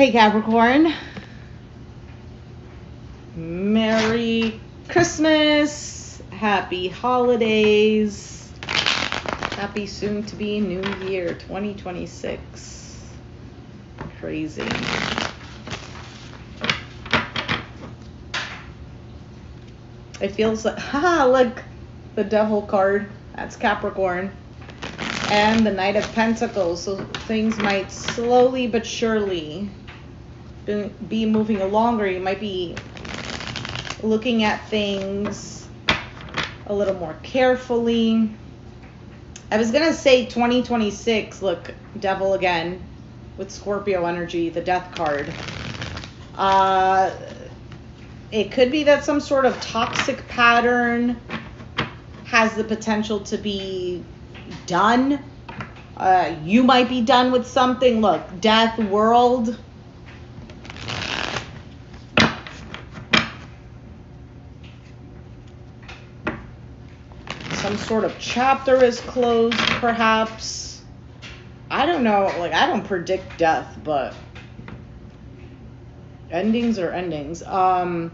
Hey Capricorn, Merry Christmas, Happy Holidays, Happy soon to be New Year 2026. Crazy. It feels like, look, the Devil card, that's Capricorn, and the Knight of Pentacles, so things might slowly but surely be moving along, or you might be looking at things a little more carefully. I was gonna say 2026, look, Devil again with Scorpio energy, the Death card. It could be that some sort of toxic pattern has the potential to be done. You might be done with something. Look, Death, World. Some sort of chapter is closed, perhaps. I don't know. Like, I don't predict death, but endings are endings. The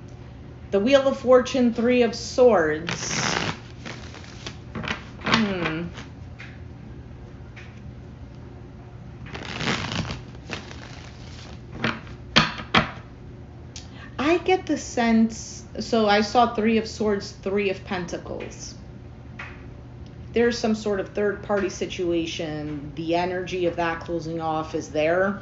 Wheel of Fortune, Three of Swords. I get the sense, so I saw Three of Swords, Three of Pentacles. There's some sort of third-party situation. The energy of that closing off is there.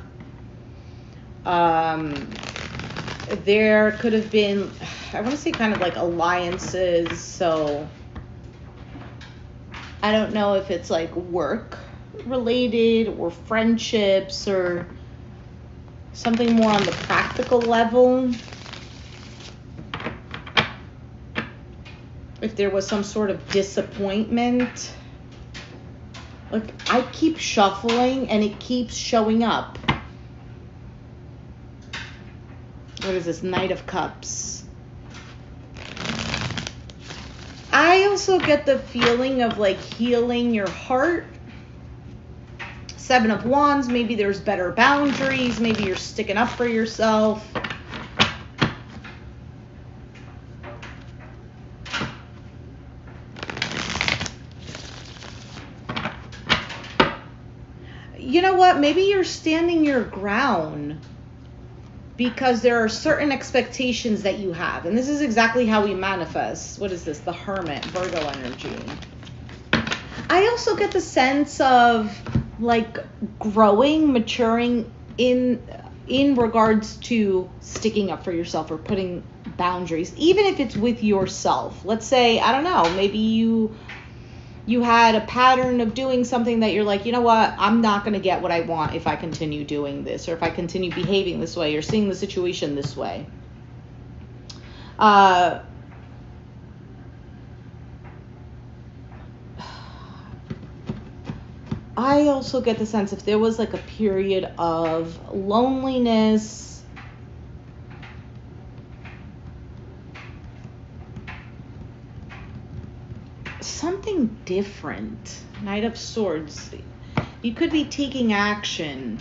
There could have been, I want to say kind of like alliances, so I don't know if it's like work related or friendships or something more on the practical level. If there was some sort of disappointment. Look, I keep shuffling and it keeps showing up. What is this? Knight of Cups. I also get the feeling of like healing your heart. Seven of Wands. Maybe there's better boundaries. Maybe you're sticking up for yourself. You know what? Maybe you're standing your ground because there are certain expectations that you have. And this is exactly how we manifest. What is this? The Hermit, Virgo energy. I also get the sense of like growing, maturing in regards to sticking up for yourself or putting boundaries, even if it's with yourself. Let's say, I don't know, maybe you had a pattern of doing something that you're like, you know what, I'm not going to get what I want if I continue doing this, or if I continue behaving this way, or seeing the situation this way. I also get the sense if there was like a period of loneliness, something different. Knight of Swords. You could be taking action.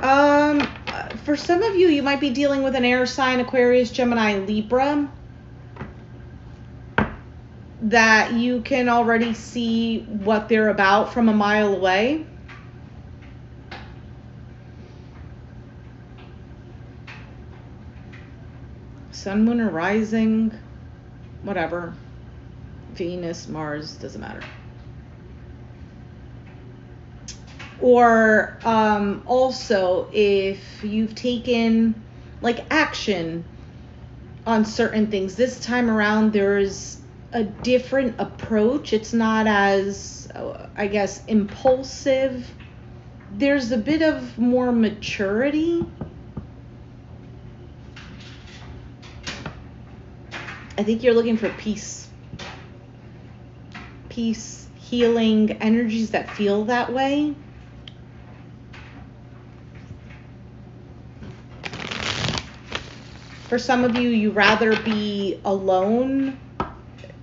For some of you, you might be dealing with an air sign, Aquarius, Gemini, Libra, that you can already see what they're about from a mile away. Sun, Moon, or Rising. Whatever. Venus, Mars, doesn't matter. Or also if you've taken like action on certain things, this time around there's a different approach. It's not as, I guess, impulsive. There's a bit of more maturity. I think you're looking for peace. Peace, healing, energies that feel that way. For some of you, you rather be alone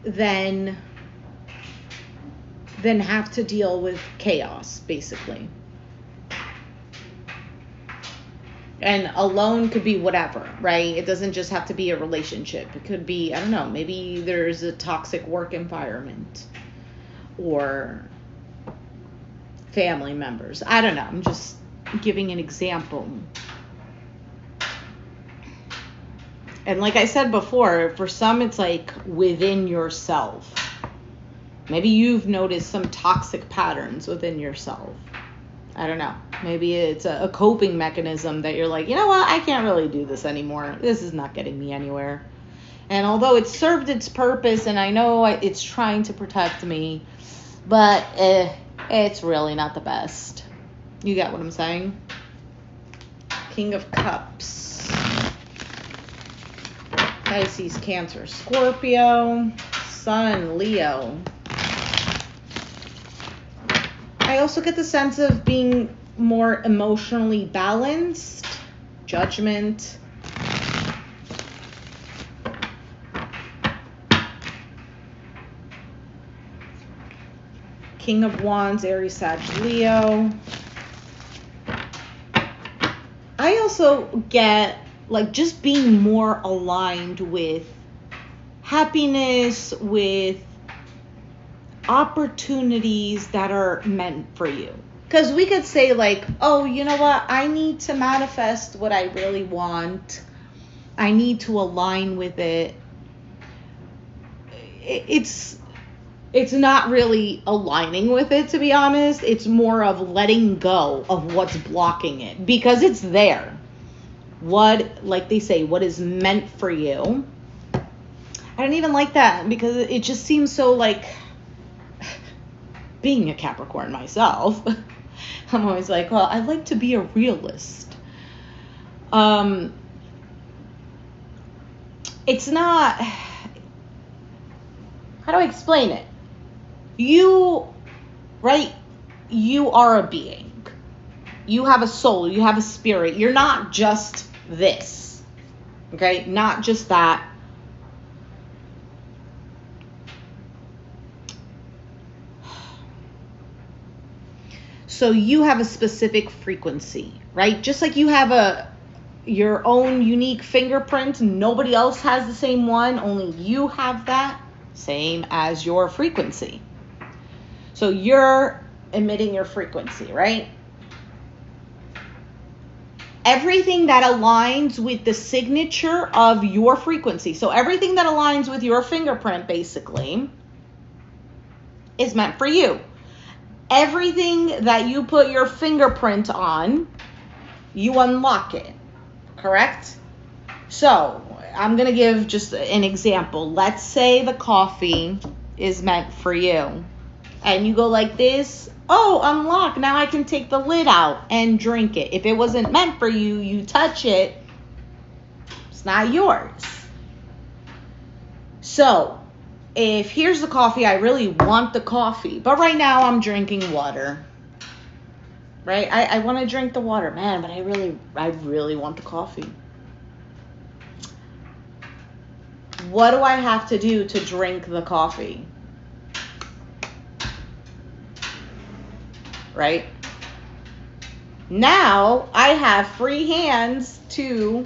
than have to deal with chaos, basically. And alone could be whatever, right? It doesn't just have to be a relationship. It could be, I don't know, maybe there's a toxic work environment or family members. I don't know. I'm just giving an example. And like I said before, for some, it's like within yourself. Maybe you've noticed some toxic patterns within yourself. I don't know. Maybe it's a coping mechanism that you're like, you know what? I can't really do this anymore. This is not getting me anywhere. And although it served its purpose and I know it's trying to protect me, but it's really not the best. You get what I'm saying? King of Cups. Pisces, Cancer, Scorpio, Sun, Leo. I also get the sense of being more emotionally balanced, Judgment. King of Wands, Aries, Sag, Leo. I also get like just being more aligned with happiness, with opportunities that are meant for you. Because we could say like, oh, you know what? I need to manifest what I really want. I need to align with it. It's not really aligning with it, to be honest. It's more of letting go of what's blocking it because it's there. What, like they say, what is meant for you. I don't even like that because it just seems so like, being a Capricorn myself, I'm always like, well, I like to be a realist. It's not, how do I explain it? You are a being. You have a soul. You have a spirit. You're not just this. Okay? Not just that. So you have a specific frequency, right? Just like you have your own unique fingerprint. Nobody else has the same one. Only you have that. Same as your frequency. So you're emitting your frequency, right? Everything that aligns with the signature of your frequency. So everything that aligns with your fingerprint, basically, is meant for you. Everything that you put your fingerprint on, you unlock it. Correct? So I'm going to give just an example. Let's say the coffee is meant for you. And you go like this. Oh, unlock. Now I can take the lid out and drink it. If it wasn't meant for you, you touch it. It's not yours. So if here's the coffee, I really want the coffee. But right now I'm drinking water. Right? I want to drink the water. Man, but I really want the coffee. What do I have to do to drink the coffee? Right? Now I have free hands to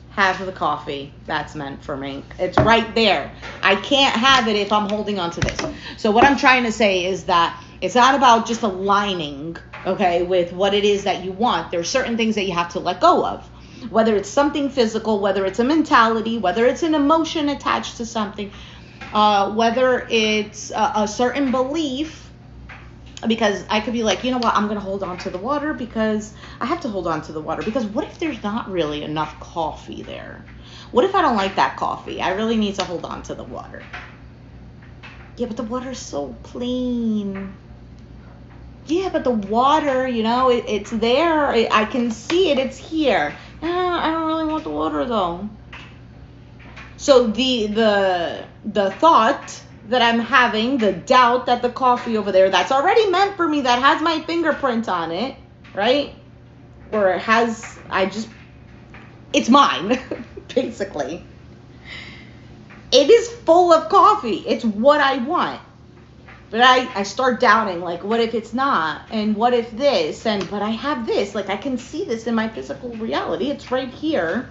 have the coffee that's meant for me. It's right there. I can't have it if I'm holding on to this. So what I'm trying to say is that it's not about just aligning, okay, with what it is that you want. There's certain things that you have to let go of. Whether it's something physical, whether it's a mentality, whether it's an emotion attached to something, whether it's a certain belief. Because I could be like, you know what, I'm going to hold on to the water because I have to hold on to the water. Because what if there's not really enough coffee there? What if I don't like that coffee? I really need to hold on to the water. Yeah, but the water's so plain. Yeah, but the water, you know, it's there. I can see it. It's here. I don't really want the water though. So the thought that I'm having, the doubt that the coffee over there that's already meant for me, that has my fingerprint on it, right? Or it has, it's mine, basically. It is full of coffee. It's what I want. But I start doubting, like, what if it's not? And what if this? But I have this. Like, I can see this in my physical reality. It's right here.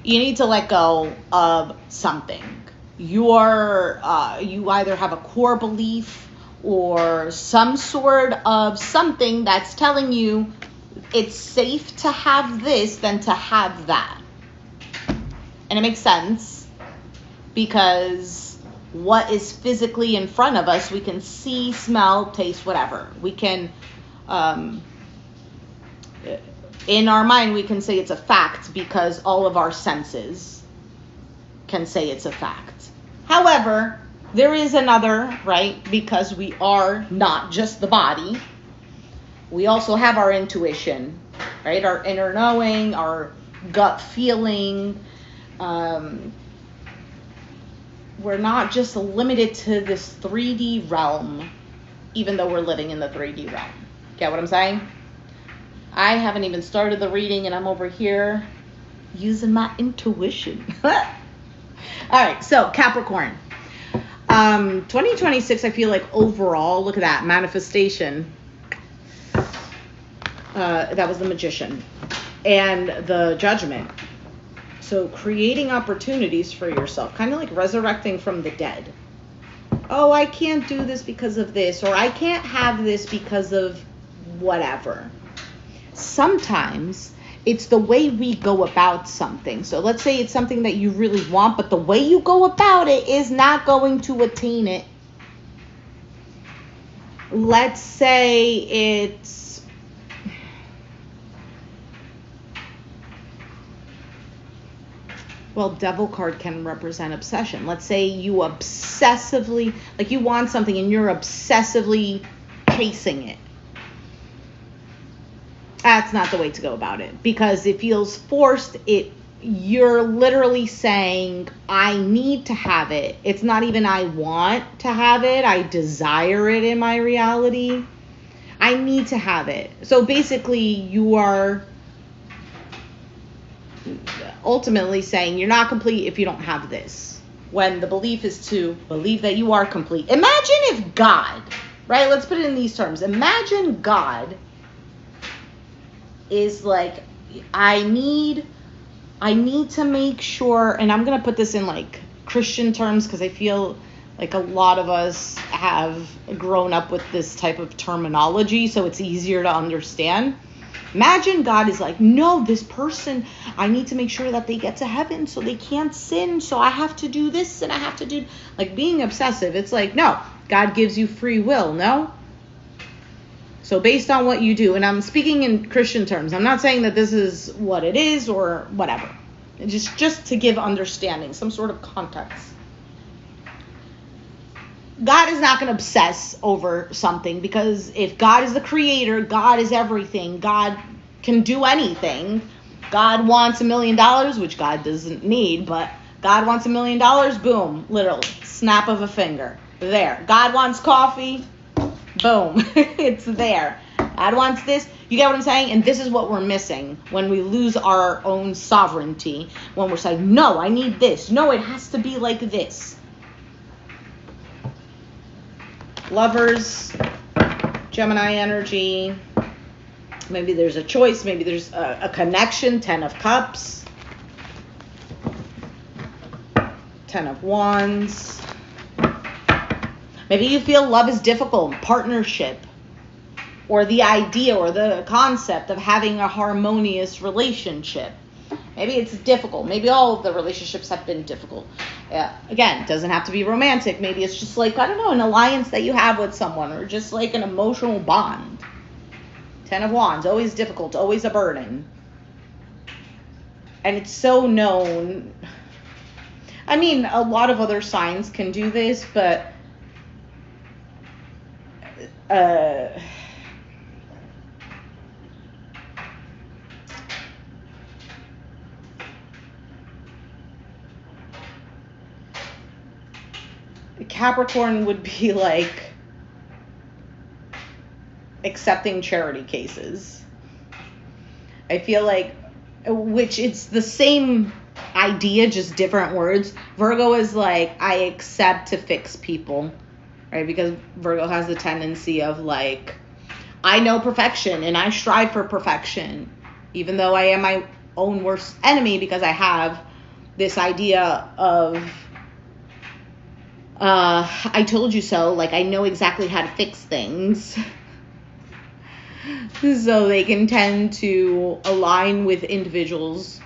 You need to let go of something. You either have a core belief or some sort of something that's telling you it's safe to have this than to have that. And it makes sense because what is physically in front of us, we can see, smell, taste, whatever. We can, in our mind, we can say it's a fact because all of our senses can say it's a fact. However, there is another, right? Because we are not just the body. We also have our intuition, right? Our inner knowing, our gut feeling. We're not just limited to this 3D realm, even though we're living in the 3D realm. Get what I'm saying? I haven't even started the reading and I'm over here using my intuition. All right, so Capricorn. 2026, I feel like overall, look at that, manifestation. That was the Magician. And the Judgment. So creating opportunities for yourself, kind of like resurrecting from the dead. Oh, I can't do this because of this, or I can't have this because of whatever. Sometimes it's the way we go about something. So let's say it's something that you really want, but the way you go about it is not going to attain it. Let's say it's, well, Devil card can represent obsession. Let's say you obsessively, like you want something and you're obsessively chasing it. That's not the way to go about it because it feels forced. You're literally saying, I need to have it. It's not even I want to have it. I desire it in my reality. I need to have it. So basically you are ultimately saying you're not complete if you don't have this. When the belief is to believe that you are complete. Imagine if God, right? Let's put it in these terms. Imagine God is like, I need to make sure, and I'm going to put this in like Christian terms because I feel like a lot of us have grown up with this type of terminology, so it's easier to understand. Imagine God is like, no, this person, I need to make sure that they get to heaven so they can't sin, so I have to do this and I have to do, like being obsessive. It's like, no, God gives you free will, no? So based on what you do, and I'm speaking in Christian terms, I'm not saying that this is what it is or whatever. Just to give understanding, some sort of context. God is not going to obsess over something because if God is the creator, God is everything, God can do anything. God wants $1 million, which God doesn't need, but God wants $1 million, boom, literally, snap of a finger, there. God wants coffee, boom, it's there. God wants this. You get what I'm saying? And this is what we're missing when we lose our own sovereignty. When we're saying, no, I need this. No, it has to be like this. Lovers, Gemini energy. Maybe there's a choice. Maybe there's a connection. 10 of Cups. 10 of Wands. Maybe you feel love is difficult, partnership, or the idea or the concept of having a harmonious relationship. Maybe it's difficult. Maybe all of the relationships have been difficult. Again, it doesn't have to be romantic. Maybe it's just like, I don't know, an alliance that you have with someone or just like an emotional bond. 10 of Wands, always difficult, always a burden. And it's so known. I mean, a lot of other signs can do this, but Capricorn would be like accepting charity cases. I feel like, which it's the same idea, just different words. Virgo is like, I accept to fix people, right? Because Virgo has the tendency of like, I know perfection and I strive for perfection, even though I am my own worst enemy, because I have this idea of, I told you so, like I know exactly how to fix things. So they can tend to align with individuals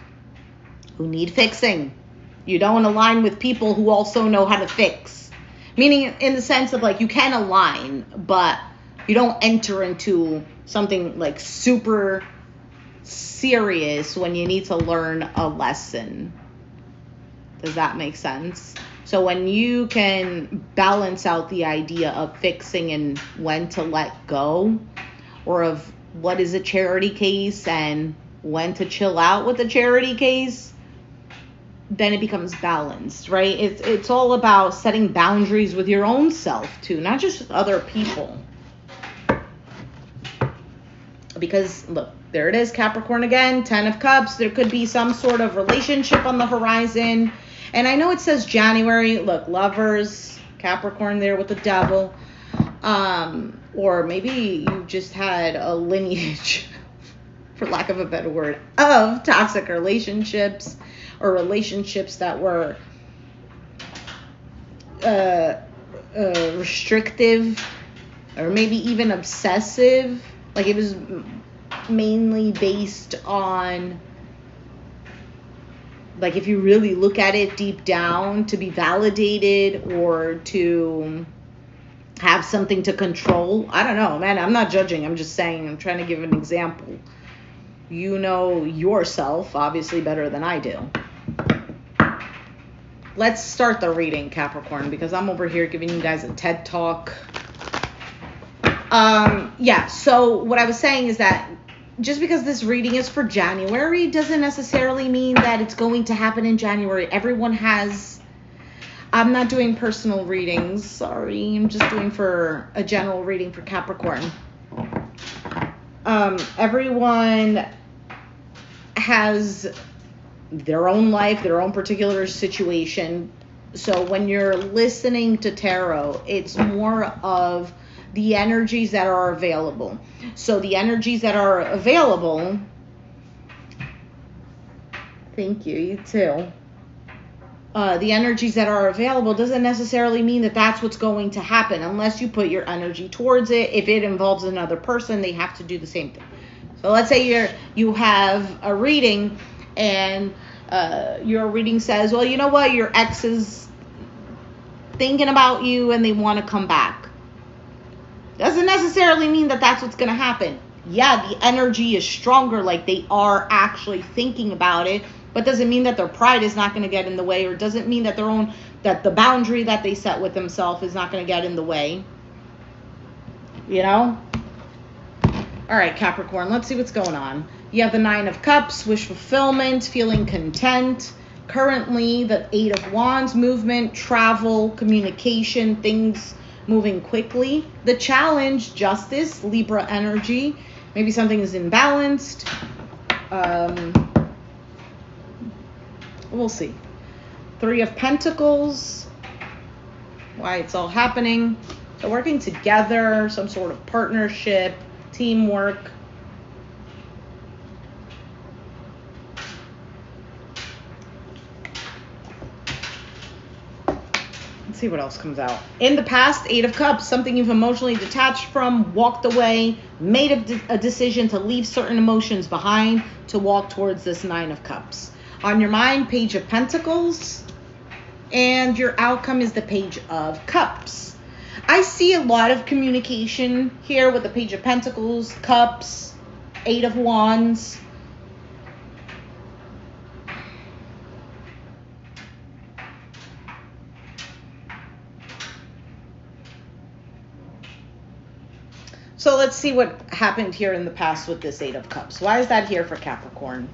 who need fixing. You don't align with people who also know how to fix. Meaning in the sense of like, you can align, but you don't enter into something like super serious when you need to learn a lesson. Does that make sense? So when you can balance out the idea of fixing and when to let go, or of what is a charity case and when to chill out with a charity case, then it becomes balanced, right? It's all about setting boundaries with your own self too, not just other people. Because look, there it is, Capricorn again, 10 of Cups. There could be some sort of relationship on the horizon. And I know it says January. Look, Lovers, Capricorn there with the Devil. Or maybe you just had a lineage, for lack of a better word, of toxic relationships, or relationships that were restrictive, or maybe even obsessive. Like it was mainly based on, like if you really look at it deep down, to be validated or to have something to control. I don't know, man. I'm not judging. I'm just saying, I'm trying to give an example. You know yourself obviously better than I do. Let's start the reading, Capricorn, because I'm over here giving you guys a TED Talk. Yeah, so what I was saying is that just because this reading is for January doesn't necessarily mean that it's going to happen in January. Everyone has... I'm not doing personal readings, sorry. I'm just doing for a general reading for Capricorn. Everyone has their own life, their own particular situation. So when you're listening to tarot, it's more of the energies that are available. So the energies that are available, thank you, you too. The energies that are available doesn't necessarily mean that that's what's going to happen unless you put your energy towards it. If it involves another person, they have to do the same thing. So let's say you have a reading and your reading says, well, you know what, your ex is thinking about you and they want to come back. Doesn't necessarily mean that that's what's going to happen. Yeah, the energy is stronger, like they are actually thinking about it, but doesn't mean that their pride is not going to get in the way, or doesn't mean that that the boundary that they set with themselves is not going to get in the way. You know? All right, Capricorn, let's see what's going on. You have the 9 of Cups, wish fulfillment, feeling content. Currently, the 8 of Wands, movement, travel, communication, things moving quickly. The challenge, justice, Libra energy. Maybe something is imbalanced. We'll see. 3 of Pentacles. Why it's all happening. So working together, some sort of partnership, teamwork. Let's see what else comes out. In the past, 8 of Cups, something you've emotionally detached from, walked away, made a decision to leave certain emotions behind to walk towards this 9 of Cups. On your mind, Page of Pentacles, and your outcome is the Page of Cups. I see a lot of communication here with the Page of Pentacles, Cups, 8 of Wands. So let's see what happened here in the past with this 8 of Cups. Why is that here for Capricorn?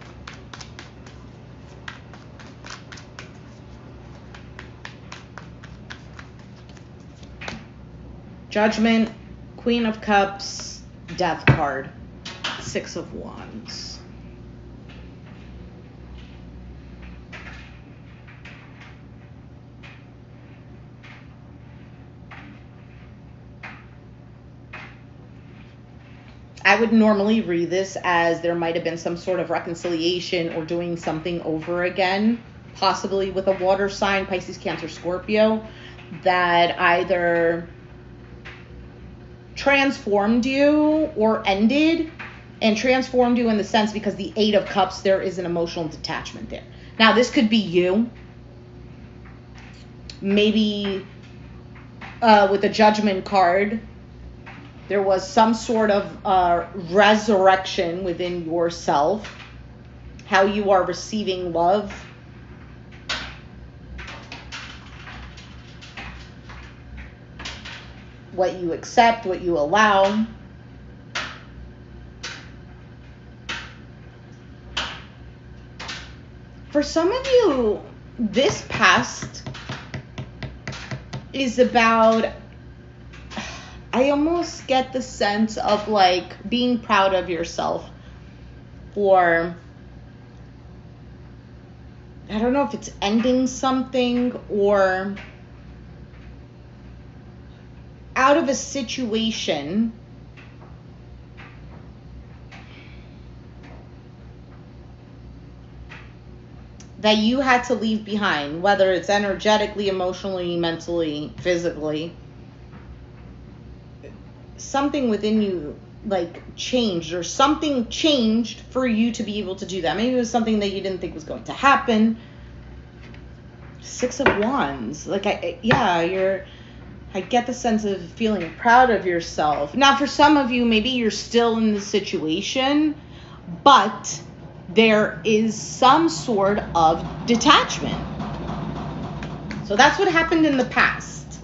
Judgment, Queen of Cups, Death card, 6 of Wands. I would normally read this as there might have been some sort of reconciliation or doing something over again, possibly with a water sign, Pisces, Cancer, Scorpio, that either transformed you or ended, and transformed you in the sense because the Eight of Cups, there is an emotional detachment there. Now, this could be you. Maybe with the Judgment card, there was some sort of resurrection within yourself, how you are receiving love. What you accept, what you allow. For some of you, this past is about, I almost get the sense of like being proud of yourself, or I don't know if it's ending something or out of a situation that you had to leave behind, whether it's energetically, emotionally, mentally, physically. Something within you like changed, or something changed for you to be able to do that. Maybe it was something that you didn't think was going to happen. Six of Wands. Like, I get the sense of feeling proud of yourself. Now, for some of you, maybe you're still in the situation, but there is some sort of detachment. So that's what happened in the past.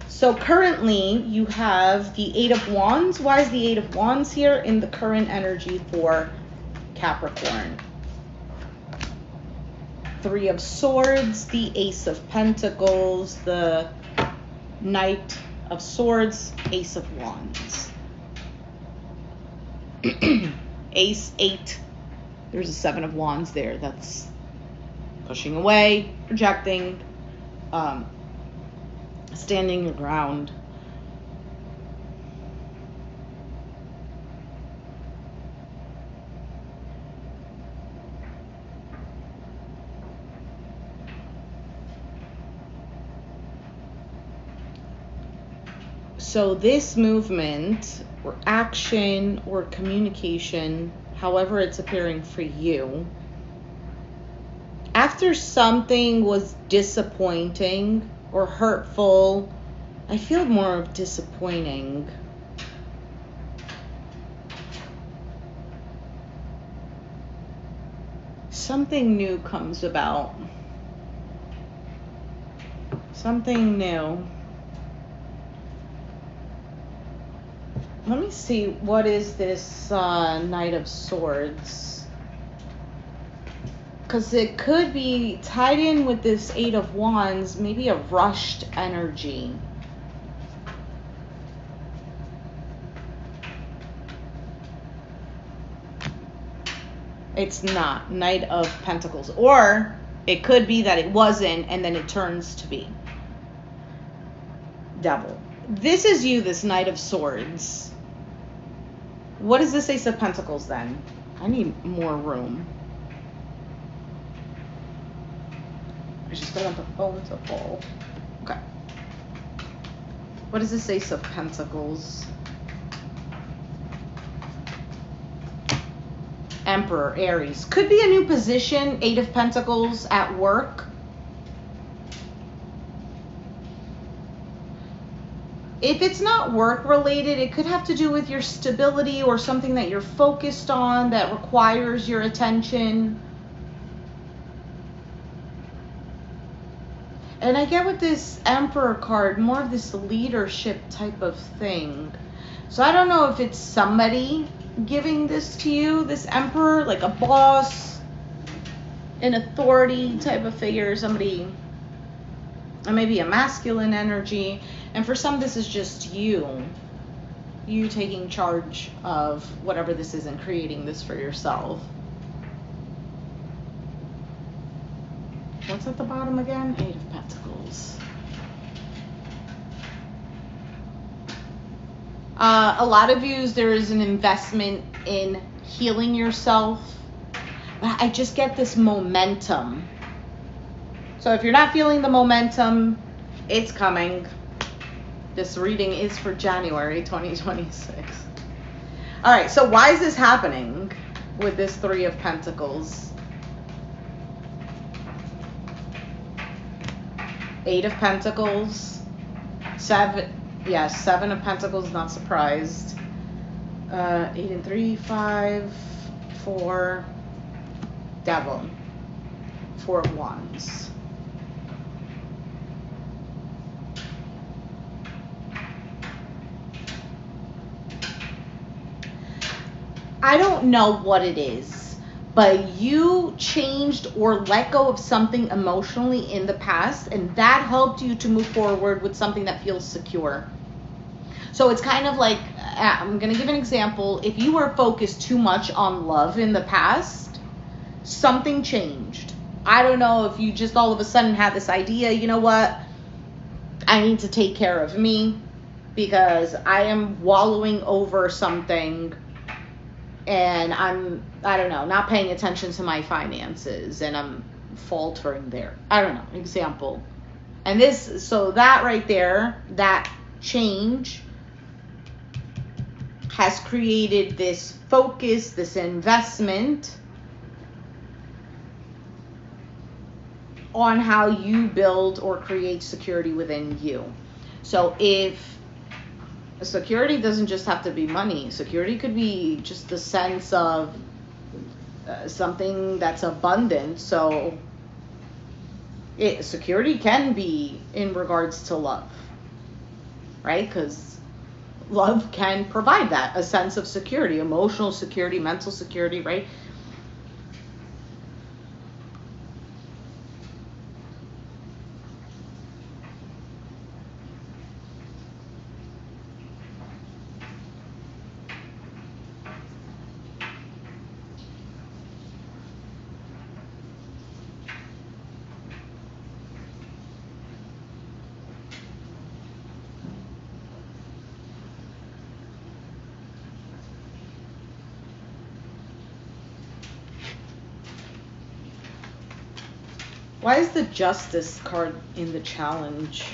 So currently you have the Eight of Wands. Why is the Eight of Wands here in the current energy for Capricorn? Three of Swords, the Ace of Pentacles, the Knight of Swords, Ace of Wands. Ace, 8. There's a 7 of Wands there. That's pushing away, projecting, standing your ground. So this movement or action or communication, however it's appearing for you, after something was disappointing or hurtful, I feel more of disappointing. Something new comes about. Something new. Let me see, what is this Knight of Swords? Because it could be tied in with this Eight of Wands, maybe a rushed energy. It's not. Knight of Pentacles. Or it could be that it wasn't and then it turns to be. Devil. This is you, this Knight of Swords. What is this Ace of Pentacles then? I need more room. I just don't want the phone to fall. Okay. What is this Ace of Pentacles? Emperor, Aries. Could be a new position, Eight of Pentacles at work. If it's not work related, it could have to do with your stability or something that you're focused on that requires your attention. And I get with this Emperor card, more of this leadership type of thing. So I don't know if it's somebody giving this to you, this Emperor, like a boss, an authority type of figure, somebody, or maybe a masculine energy. And for some, this is just you taking charge of whatever this is and creating this for yourself. What's at the bottom again? Eight of Pentacles. A lot of you, there is an investment in healing yourself. But I just get this momentum. So if you're not feeling the momentum, it's coming. This reading is for January 2026. All right, so why is this happening with this Three of Pentacles? Eight of Pentacles. Seven of Pentacles, not surprised. 8 and 3, 5, 4, Devil. 4 of Wands. I don't know what it is, but you changed or let go of something emotionally in the past, and that helped you to move forward with something that feels secure. So it's kind of like, I'm going to give an example. If you were focused too much on love in the past, something changed. I don't know if you just all of a sudden had this idea, you know what? I need to take care of me because I am wallowing over something and I don't know, not paying attention to my finances and I'm faltering there. I don't know, example. And so that right there, that change has created this focus, this investment on how you build or create security within you. So if security doesn't just have to be money, security could be just the sense of something that's abundant. So security can be in regards to love, right? Because love can provide that, a sense of security, emotional security, mental security, right? Why is the Justice card in the challenge?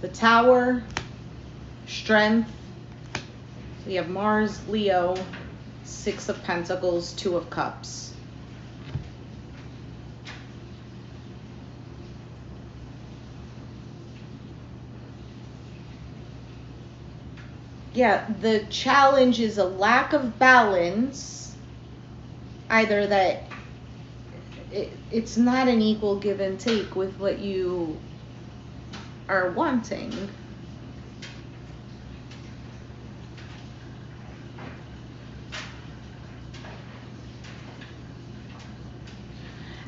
The Tower, Strength. So you have Mars, Leo, 6 of Pentacles, 2 of Cups. Yeah, the challenge is a lack of balance. Either that it's not an equal give and take with what you are wanting.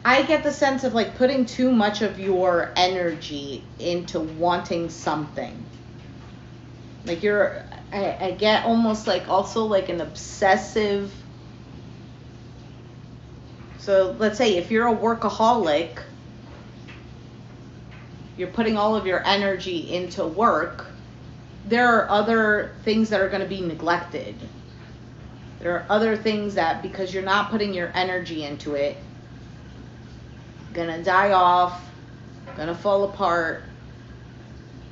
I get the sense of like putting too much of your energy into wanting something. Like I get almost like also like an obsessive. So let's say if you're a workaholic, you're putting all of your energy into work, there are other things that are going to be neglected. There are other things that, because you're not putting your energy into it, gonna die off, gonna fall apart.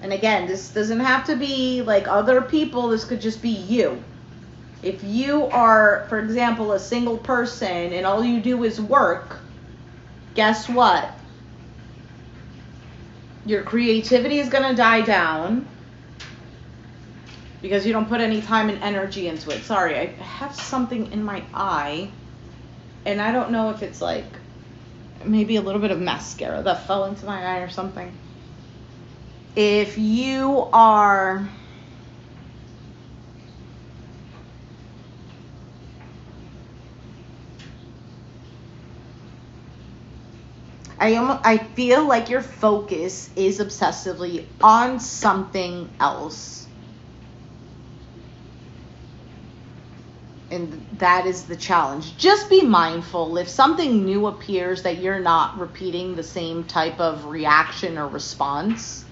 And again, this doesn't have to be like other people. This could just be you. If you are, for example, a single person and all you do is work, guess what? Your creativity is going to die down because you don't put any time and energy into it. Sorry, I have something in my eye, and I don't know if it's like maybe a little bit of mascara that fell into my eye or something. If you are I feel like your focus is obsessively on something else. And that is the challenge. Just be mindful. If something new appears, that you're not repeating the same type of reaction or response.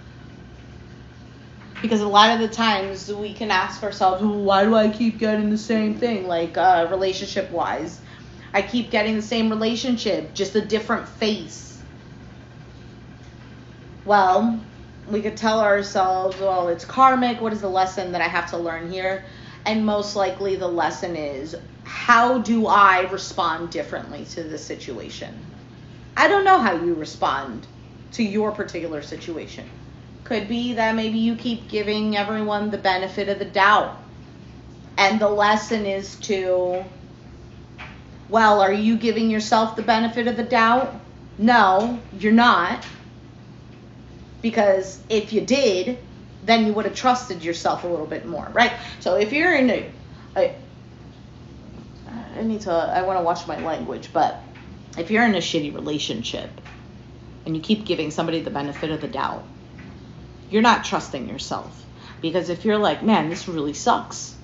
Because a lot of the times we can ask ourselves, well, why do I keep getting the same thing? Like relationship-wise. I keep getting the same relationship, just a different face. Well, we could tell ourselves, well, it's karmic. What is the lesson that I have to learn here? And most likely the lesson is, how do I respond differently to this situation? I don't know how you respond to your particular situation. Could be that maybe you keep giving everyone the benefit of the doubt. And the lesson is to, well, are you giving yourself the benefit of the doubt? No, you're not. Because if you did, then you would have trusted yourself a little bit more, right? So if you're in I want to watch my language, but if you're in a shitty relationship and you keep giving somebody the benefit of the doubt, you're not trusting yourself. Because if you're like, man, this really sucks,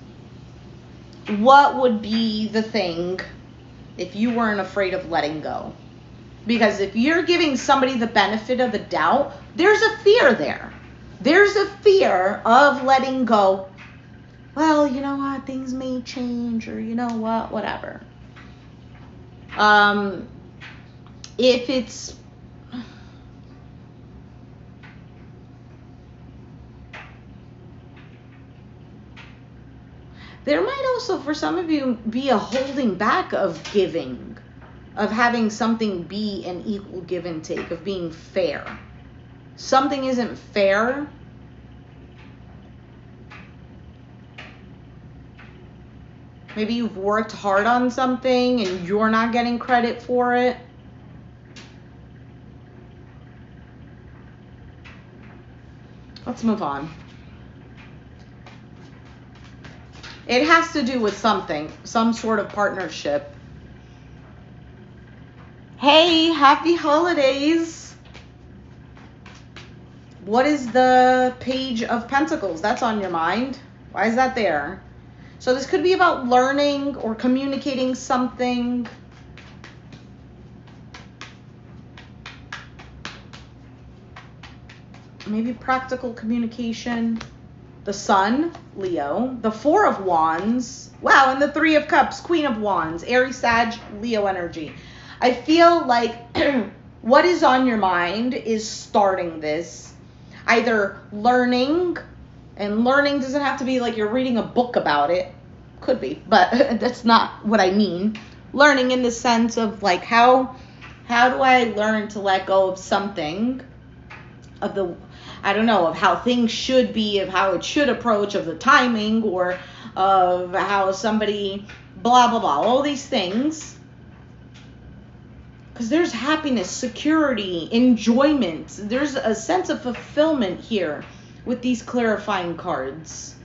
what would be the thing if you weren't afraid of letting go? Because if you're giving somebody the benefit of the doubt, there's a fear there. There's a fear of letting go. Well, you know what? Things may change, or you know what? Whatever. If it's... There might also, for some of you, be a holding back of giving, of having something be an equal give and take, of being fair. Something isn't fair. Maybe you've worked hard on something and you're not getting credit for it. Let's move on. It has to do with something, some sort of partnership. Hey, happy holidays. What is the Page of Pentacles? That's on your mind. Why is that there? So this could be about learning or communicating something. Maybe practical communication. The Sun, Leo. The Four of Wands. Wow, and the Three of Cups, Queen of Wands. Aries, Sag, Leo energy. I feel like what is on your mind is starting this. Either learning, and learning doesn't have to be like you're reading a book about it. Could be, but that's not what I mean. Learning in the sense of like, how do I learn to let go of something, of the, I don't know, of how things should be, of how it should approach, of the timing, or of how somebody, blah, blah, blah, all these things. Because there's happiness, security, enjoyment. There's a sense of fulfillment here with these clarifying cards.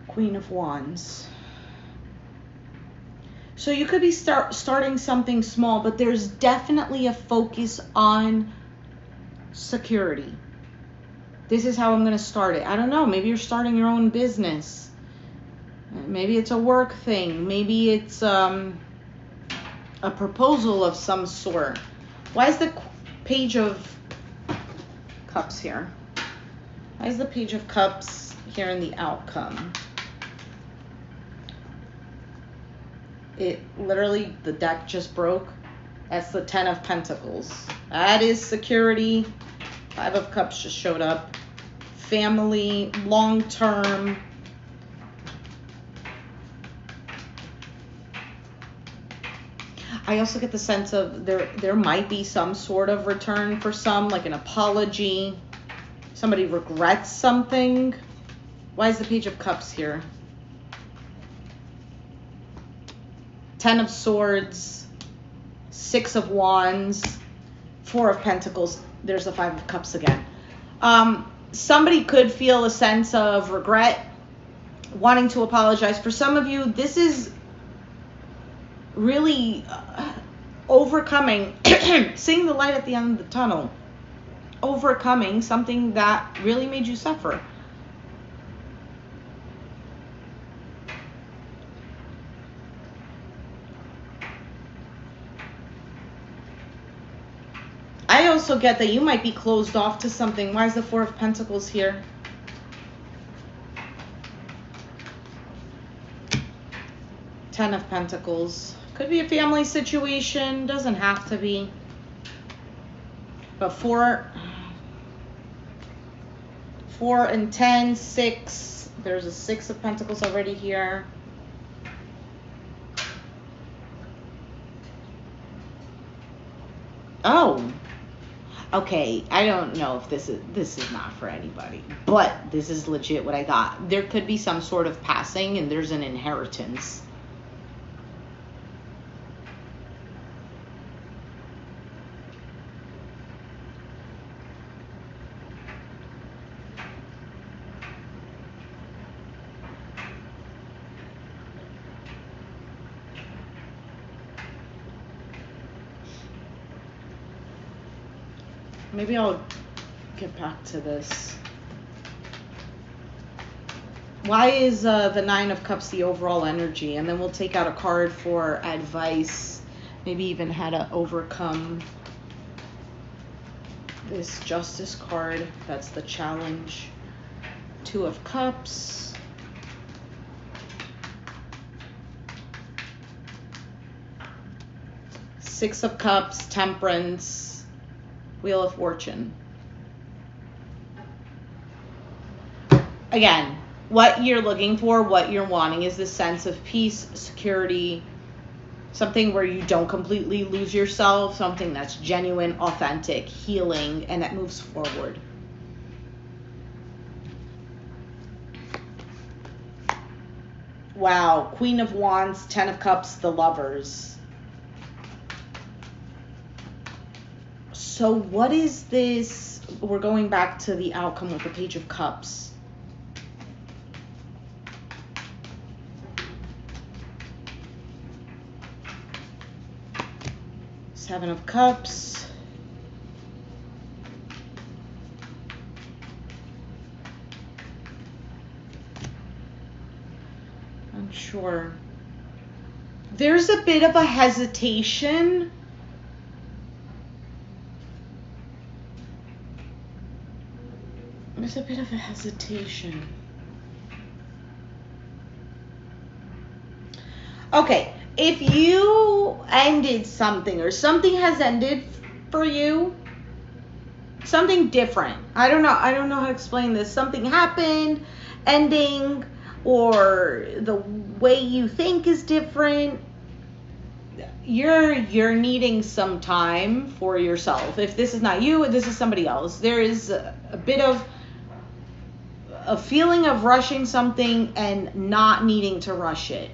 Queen of Wands. So you could be starting something small, but there's definitely a focus on security. This is how I'm going to start it. I don't know. Maybe you're starting your own business. Maybe it's a work thing. Maybe it's a proposal of some sort. Why is the Page of Cups here? Why is the Page of Cups here in the outcome? It literally, the deck just broke. That's the Ten of Pentacles. That is security. Five of Cups just showed up. Family, long term. I also get the sense of there might be some sort of return for some, like an apology. Somebody regrets something. Why is the Page of Cups here? Ten of Swords, Six of Wands, Four of Pentacles. There's the Five of Cups again. Somebody could feel a sense of regret, wanting to apologize. For some of you, this is really overcoming, seeing the light at the end of the tunnel, overcoming something that really made you suffer. also get that you might be closed off to something. Why is the Four of Pentacles here? Ten of Pentacles. Could be a family situation. Doesn't have to be. But 4 and 10, 6. There's a 6 of Pentacles already here. Oh. Okay, I don't know if this is not for anybody, but this is legit what I got. There could be some sort of passing and there's an inheritance. Maybe I'll get back to this. Why is the Nine of Cups the overall energy? And then we'll take out a card for advice. Maybe even how to overcome this Justice card. That's the challenge. Two of Cups. Six of Cups, Temperance. Wheel of Fortune. Again, what you're looking for, what you're wanting is this sense of peace, security, something where you don't completely lose yourself, something that's genuine, authentic, healing, and that moves forward. Wow, Queen of Wands, Ten of Cups, the Lovers. So what is this? We're going back to the outcome with the Page of Cups. Seven of Cups. I'm sure. There's a bit of a hesitation. There's a bit of a hesitation. Okay, if you ended something or something has ended for you, something different. I don't know how to explain this. Something happened, ending, or the way you think is different. You're needing some time for yourself. If this is not you, this is somebody else. There is a bit of a feeling of rushing something and not needing to rush it.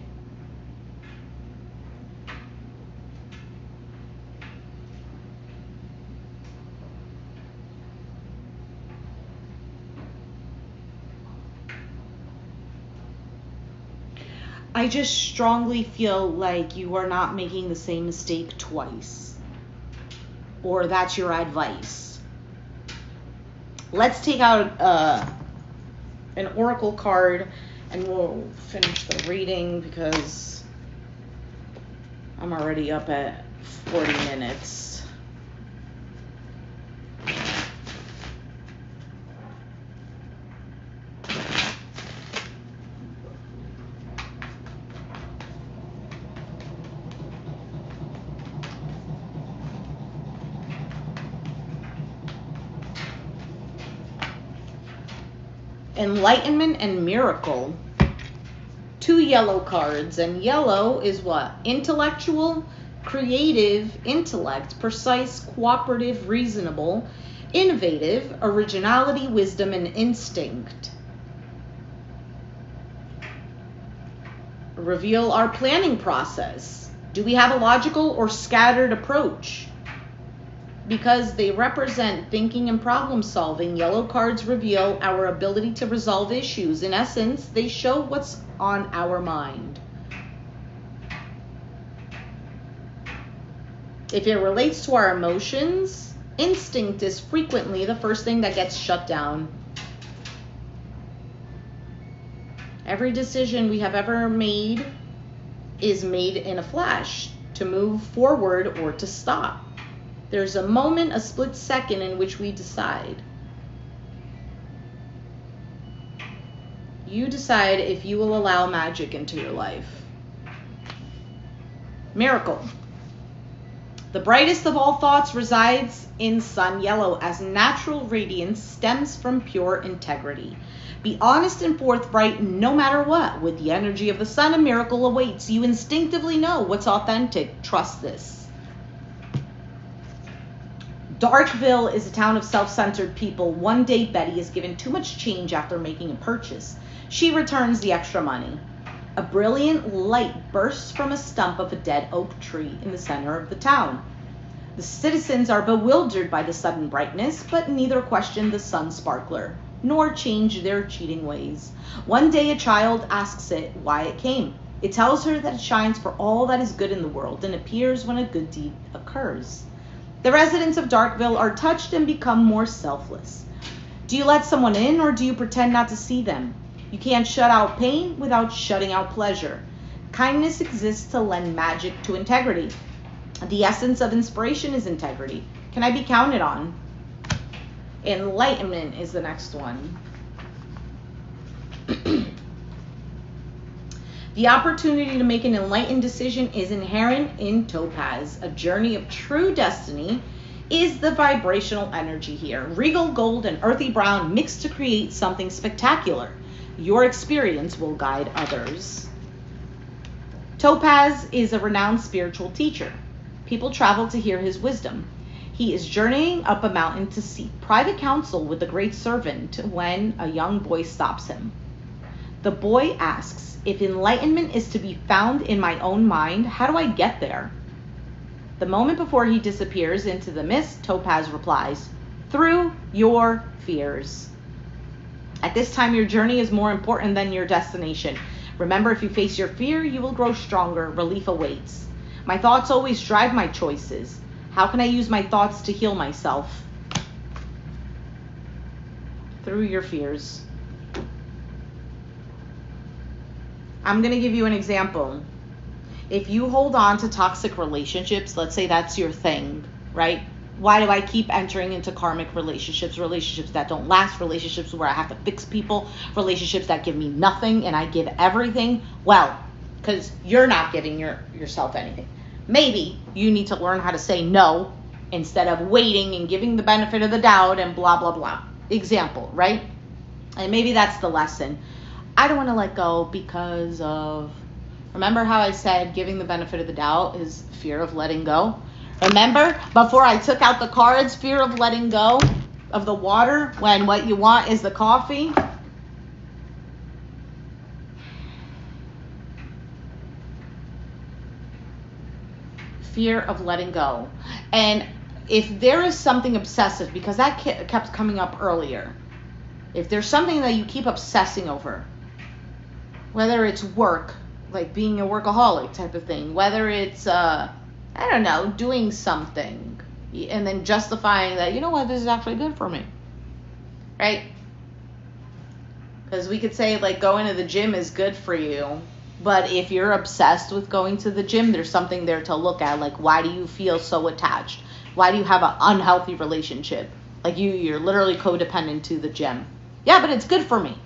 I just strongly feel like you are not making the same mistake twice. Or that's your advice. Let's take out an oracle card and we'll finish the reading because I'm already up at 40 minutes. Enlightenment and Miracle. Two yellow cards, and yellow is what? Intellectual, creative, intellect, precise, cooperative, reasonable, innovative, originality, wisdom, and instinct. Reveal our planning process. Do we have a logical or scattered approach? Because they represent thinking and problem solving, yellow cards reveal our ability to resolve issues. In essence, they show what's on our mind. If it relates to our emotions, instinct is frequently the first thing that gets shut down. Every decision we have ever made is made in a flash, to move forward or to stop. There's a moment, a split second in which we decide. You decide if you will allow magic into your life. Miracle. The brightest of all thoughts resides in sun yellow, as natural radiance stems from pure integrity. Be honest and forthright no matter what. With the energy of the sun, a miracle awaits. You instinctively know what's authentic. Trust this. Darkville is a town of self-centered people. One day, Betty is given too much change after making a purchase. She returns the extra money. A brilliant light bursts from a stump of a dead oak tree in the center of the town. The citizens are bewildered by the sudden brightness, but neither question the sun sparkler, nor change their cheating ways. One day a child asks it why it came. It tells her that it shines for all that is good in the world and appears when a good deed occurs. The residents of Darkville are touched and become more selfless. Do you let someone in, or do you pretend not to see them? You can't shut out pain without shutting out pleasure. Kindness exists to lend magic to integrity. The essence of inspiration is integrity. Can I be counted on? Enlightenment is the next one. The opportunity to make an enlightened decision is inherent in Topaz. A journey of true destiny is the vibrational energy here. Regal gold and earthy brown mixed to create something spectacular. Your experience will guide others. Topaz is a renowned spiritual teacher. People travel to hear his wisdom. He is journeying up a mountain to seek private counsel with the great servant when a young boy stops him. The boy asks, if enlightenment is to be found in my own mind, how do I get there? The moment before he disappears into the mist, Topaz replies, through your fears. At this time, your journey is more important than your destination. Remember, if you face your fear, you will grow stronger. Relief awaits. My thoughts always drive my choices. How can I use my thoughts to heal myself? Through your fears. I'm going to give you an example. If you hold on to toxic relationships, let's say that's your thing, right? Why do I keep entering into karmic relationships, relationships that don't last, relationships where I have to fix people, relationships that give me nothing and I give everything? Well, because you're not giving yourself anything. Maybe you need to learn how to say no instead of waiting and giving the benefit of the doubt and blah, blah, blah. Example, right? And maybe that's the lesson. I don't want to let go because of, remember how I said giving the benefit of the doubt is fear of letting go? Remember, before I took out the cards, fear of letting go of the water when what you want is the coffee? Fear of letting go. And if there is something obsessive, because that kept coming up earlier, if there's something that you keep obsessing over, whether it's work, like being a workaholic type of thing, whether it's I don't know, doing something and then justifying that, you know what, this is actually good for me, right? Because we could say like going to the gym is good for you, but if you're obsessed with going to the gym, there's something there to look at. Like, why do you feel so attached? Why do you have an unhealthy relationship? Like you're literally codependent to the gym. Yeah, but it's good for me.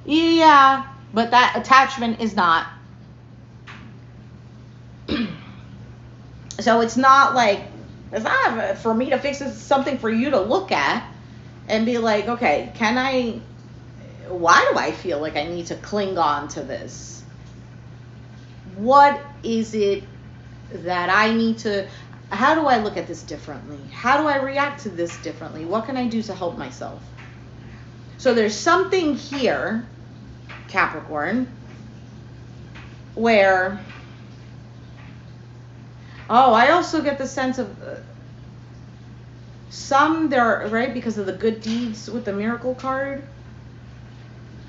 Yeah, but that attachment is not. So it's not for me to fix. It's something for you to look at and be like, okay, why do I feel like I need to cling on to this? What is it that I need to, how do I look at this differently? How do I react to this differently? What can I do to help myself? So there's something here, Capricorn, where, I also get the sense of some there, right, because of the good deeds with the miracle card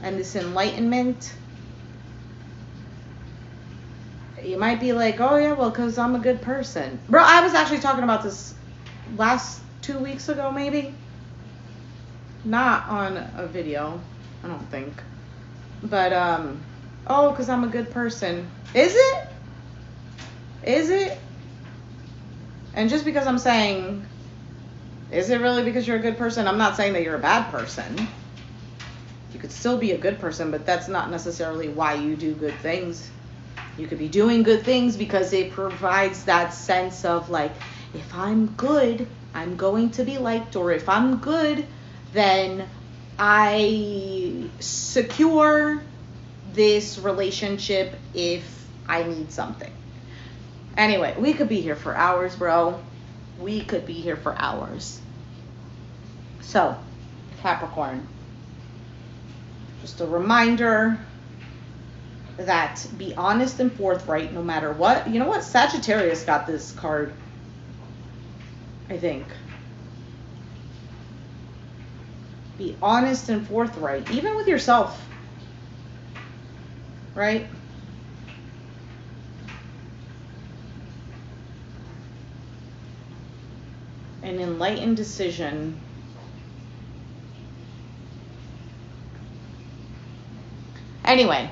and this enlightenment. You might be like, oh yeah, well, because I'm a good person. Bro, I was actually talking about this last 2 weeks ago, maybe. Not on a video, I don't think. But, because I'm a good person. Is it? Is it? And just because I'm saying Is it really because you're a good person? I'm not saying that you're a bad person. You could still be a good person, but that's not necessarily why you do good things. You could be doing good things because it provides that sense of like, if I'm good, I'm going to be liked, or if I'm good, then I secure this relationship if I need something. Anyway, we could be here for hours, bro. We could be here for hours. So, Capricorn, just a reminder that be honest and forthright no matter what. You know what? Sagittarius got this card, I think. Be honest and forthright, even with yourself. Right? An enlightened decision. Anyway,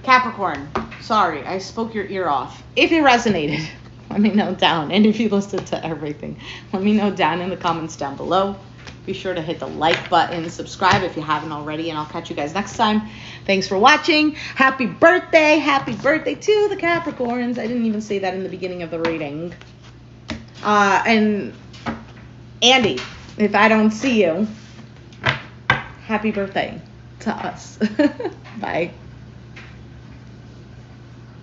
Capricorn, sorry, I spoke your ear off. If it resonated, let me know down. And if you listened to everything, let me know down in the comments down below. Be sure to hit the like button, subscribe if you haven't already, and I'll catch you guys next time. Thanks for watching. Happy birthday to the Capricorns. I didn't even say that in the beginning of the reading. And Andy, if I don't see you, happy birthday to us. Bye.